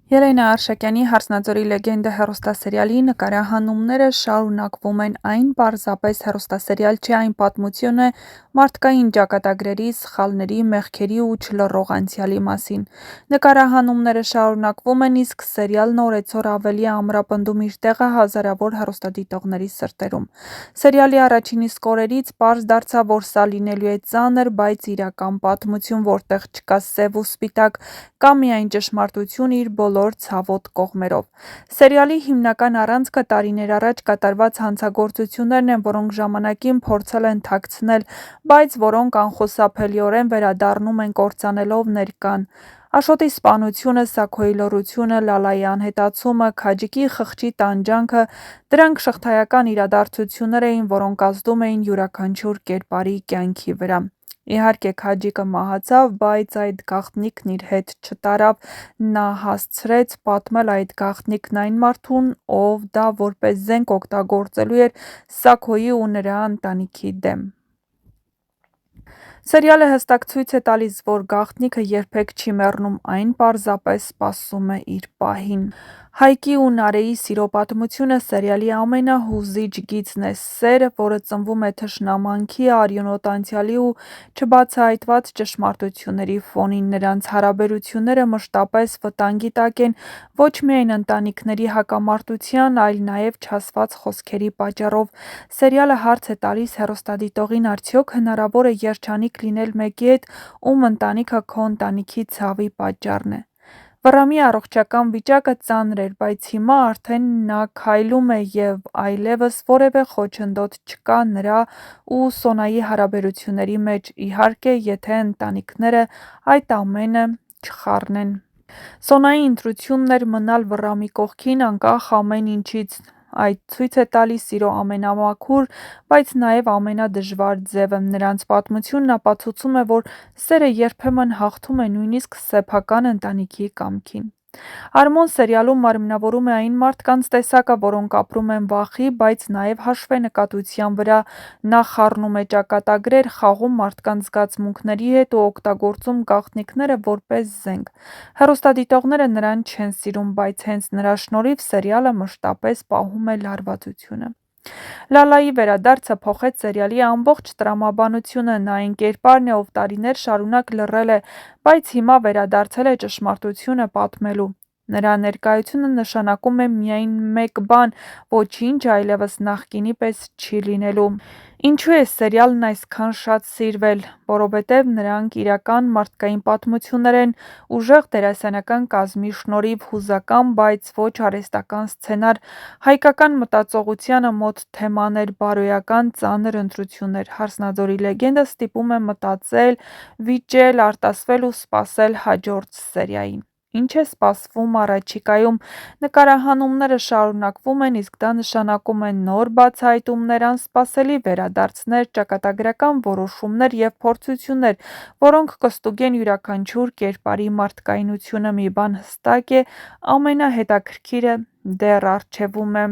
Ելենա Արշակյանի «Հարսնաձորի լեգենդը» հեռուստասերիալի նկարահանումները շարունակվում են, այն պարզապես հեռուստասերիալ չէ, այն պատմություն է մարդկային ճակատագրերի, սխալների, մեղքերի ու չլռող անցյալի մասին։ Նկարահանումները շարունակվում են, իսկ սերիալն օրեցօր ավելի է ամրապնդում իր տեղը հազարավոր հեռուստադիտողների սրտերում։ Սերիալի առաջին իսկ օրերից պարզ դարձավ, որ սա լինելու է ծանր, բայց իրական պատմություն, որտեղ չկա սև ու սպիտակ, կա միայն ճշմարտություն իր բոլոր ցավոտ կողմերով։ Սերիալի հիմնական առանցքը տարիներ առաջ կատարված հանցագործություններն են, որոնք ժամանակին փորձել են թաքցնել, բայց որոնք անխուսափելիորեն վերադառնում են կործանելով ներկան։ Աշոտի սպանությունը, Սաքոյի լռությունը, Լալայի անհետացումը, Քաջիկի խղճի տանջանքը, դրանք շղթայական իրադարձություններ էին, որոնք ազդում էին յուրաքանչյուր կերպարի կյանքի վրա։ Իհարկե, Քաջիկը մահացավ, բայց այդ գաղտնիքն իր հետ չտարավ, նա հասցրեց պատմել այդ գաղտնիքն այն մարդուն, ով դա որպես զենք օգտագործելու էր Սաքոյի ու նրա ընտանիքի դեմ։ Սերիալը հստակ ցույց է տալիս, որ գաղտնիքը երբեք չի մեռնում, այն պարզապես սպասում է իր պահին։ Հայկի ու Նարեի սիրո պատմությունը սերիալի ամենահուզիչ գիծն է՝ սերը, որը ծնվում է թշնամանքի, արյունոտ անցյալի ու չբացահայտված ճշմարտությունների ֆոնին։ Նրանց հարաբերությունները մշտապես վտանգի տակ են ոչ միայն ընտանիքների հակամարտության, այլ նաև չասված խոսքերի պատճառով։ Սերիալը հարց է տալիս հեռուստադիտողին՝ արդյոք հնարավոր է երջանիկ լինել մեկի հետ, ում ընտանիքը քո ընտանիքի ցավի պատճառն է։ Վռամի առողջական վիճակը ծանր էր, բայց հիմա արդեն նա քայլում է և այլևս որևէ խոչընդոտ չկա նրա ու Սոնայի հարաբերությունների մեջ, իհարկե, եթե ընտանիքները այդ ամենը չխառնեն։ Սոնայի ընտրությունն էր մնալ Վռամի կողքին, անկախ ամեն ինչից։ Այդ ցույց է տալիս սիրո ամենամաքուր, բայց նաև ամենադժվար ձևը։ Նրանց պատմությունն ապացուցում է, որ սերը երբեմն հաղթում է նույնիսկ սեփական ընտանիքի կամքին։ Արմոն սերիալում մարմնավորում է այն մարդկանց տեսակը, որոնք ապրում են վախի, բայց նաև հաշվենկատության վրա։ Նա խառնում է ճակատագրեր, խաղում մարդկանց զգացմունքների հետ ու օգտագործում գաղտնիքները որպես զենք։ Հեռուստադիտողները նրան չեն սիրում, բայց հենց նրա շնորհիվ սերիալը մշտապես պահում է լարվածությունը։ Լալայի վերադարձը փոխեց սերիալի ամբողջ տրամաբանությունը։ Նա այն կերպարն է, ով տարիներ շարունակ լռել է, բայց հիմա վերադարձել է ճշմարտությունը պատմելու։ Նրա ներկայությունը նշանակում է միայն մեկ բան՝ ոչինչ այլևս նախկինի պես չի լինելու։ Ինչու է սերիալն այսքան շատ սիրվել։ Որովհետև նրանք իրական մարդկային պատմություններ են, ուժեղ դերասանական կազմի շնորհիվ, հուզական, բայց ոչ արհեստական սցենար, հայկական մտածողությանը մոտ թեմաներ, բարոյական ծանր ընտրություններ։ «Հարսնաձորի լեգենդը» ստիպում է մտածել, վիճել, արտասվել ու սպասել հաջորդ սերիային։ Ինչ է սպասվում առաջիկայում։ Նկարահանումները շարունակվում են, իսկ դա նշանակում է նոր բացահայտումներ, անսպասելի վերադարձներ, ճակատագրական որոշումներ և փորձություններ, որոնք կստուգեն յուրաքանչյուր կերպարի մարդկայնությունը։ Մի բան հստակ է՝ ամենահետաքրքիրը դեռ առջևում է։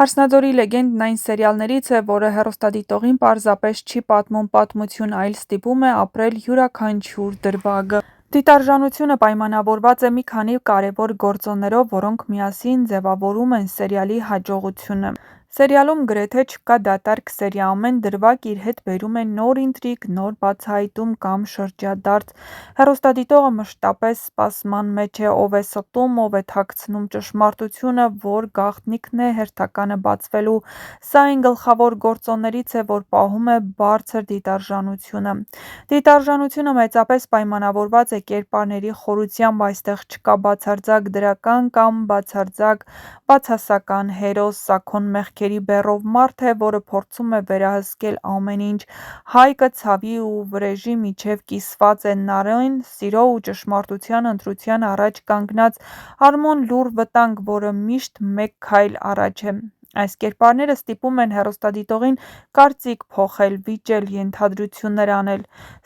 «Հարսնաձորի լեգենդն» այն սերիալներից է, որը հեռուստադիտողին պարզապես չի պատմում պատմություն, այլ ստիպում է ապրել յուրաքանչյուր դրվագը։ Դիտարժանությունը պայմանավորված է մի քանի կարևոր գործոններով, որոնք միասին ձևավորում են սերիալի հաջողությունը։ Սերիալում գրեթե չկա դատարկ սերիա, ամեն դրվագ իր հետ բերում է նոր ինտրիգ, նոր բացահայտում կամ շրջադարձ։ Հեռուստադիտողը մշտապես սպասման մեջ է՝ ով է ստում, ով է թաքցնում ճշմարտությունը, որ գաղտնիքն է հերթականը բացվելու։ Սա այն գլխավոր գործոններից է, որ պահում է բարձր դիտարժանությունը։ Դիտարժանությունը մեծապես պայմանավորված է կերպարների խորությամբ։ Այստեղ չկա բացարձակ դրական կամ բացարձակ բացասական հերոս։ Սաքոն մեղքերի բեռով մարդ է, որը փորձում է վերահսկել ամեն ինչ։ Հայկը ցավի ու վրեժի միջև կիսված է։ Նարեն սիրո ու ճշմարտության ընտրության առաջ կանգնած։ Արմոն լուռ վտանգ, որը միշտ մեկ քայլ առաջ է։ Այս կերպարները ստիպում են հեռուստադիտողին կարծիք փոխել, վիճել, ենթադրություններ անել։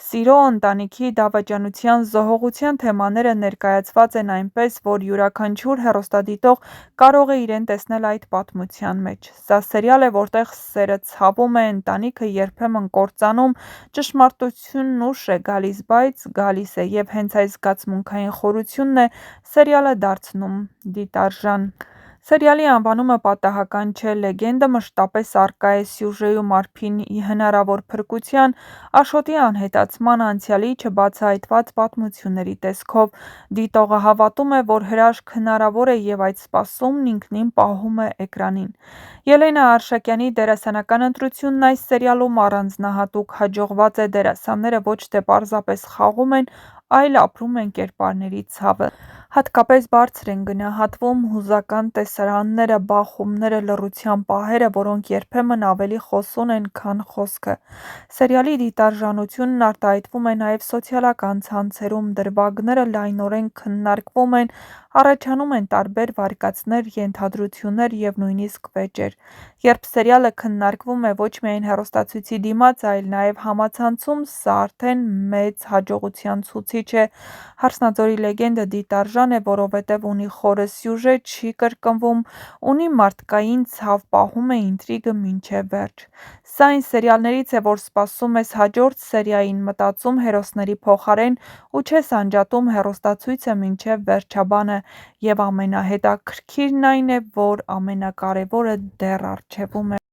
Սիրո, ընտանիքի, դավաճանության, զոհողության թեմաները ներկայացված են այնպես, որ յուրաքանչյուր հեռուստադիտող կարող է իրեն տեսնել այդ պատմության մեջ։ Սա սերիալ է, որտեղ սերը ցավում է, ընտանիքը երբեմն կործանում, ճշմարտությունն ուշ է գալիս, բայց գալիս է, և հենց այս զգացմունքային խորությունն է սերիալը դարձնում դիտարժան։ Սերիալի անվանումը պատահական չէ, լեգենդը մշտապես առկա է սյուժեում, արփին հնարավոր փրկության, Աշոտի անհետացման, անցյալի չբացահայտված պատմությունների տեսքով։ Դիտողը հավատում է, որ հրաշք հնարավոր է, և այդ սպասումն ինքնին պահում է էկրանին։ Ելենա Արշակյանի դերասանական ընտրությունն այս սերիալում առանձնահատուկ հաջողված է։ Դերասանները ոչ թե պարզապես խաղում են, այլ ապրում են կերպարների ցավը։ Հատկապես բարձր են գնահատվում հուզական տեսարանները, բախումները, լռության պահերը, որոնք երբեմն ավելի խոսուն են, քան խոսքը։ Սերիալի դիտարժանությունն արտահայտվում է նաև սոցիալական ցանցերում, դրվագները լայնորեն քննարկվում են, առաջանում են տարբեր վարկածներ, ենթադրություններ և նույնիսկ վեճեր։ Երբ սերիալը քննարկվում է ոչ միայն հեռուստացույցի դիմաց, այլ նաև համացանցում, սա արդեն մեծ հաջողության ցուցիչ է։ «Հարսնաձորի լեգենդը» դիտարժան է, որովհետև ունի խորը սյուժե, չի կրկնվում, ունի մարդկային ցավ, պահում է ինտրիգը մինչև վերջ։ Սա այն սերիալներից է, որ սպասում ես հաջորդ սերիային, մտածում հերոսների փոխարեն ու չես անջատում հեռուստացույցը մինչև վերջաբանը, և ամենահետաքրքիրն այն է, որ ամենակարևորը դեռ առջևում է։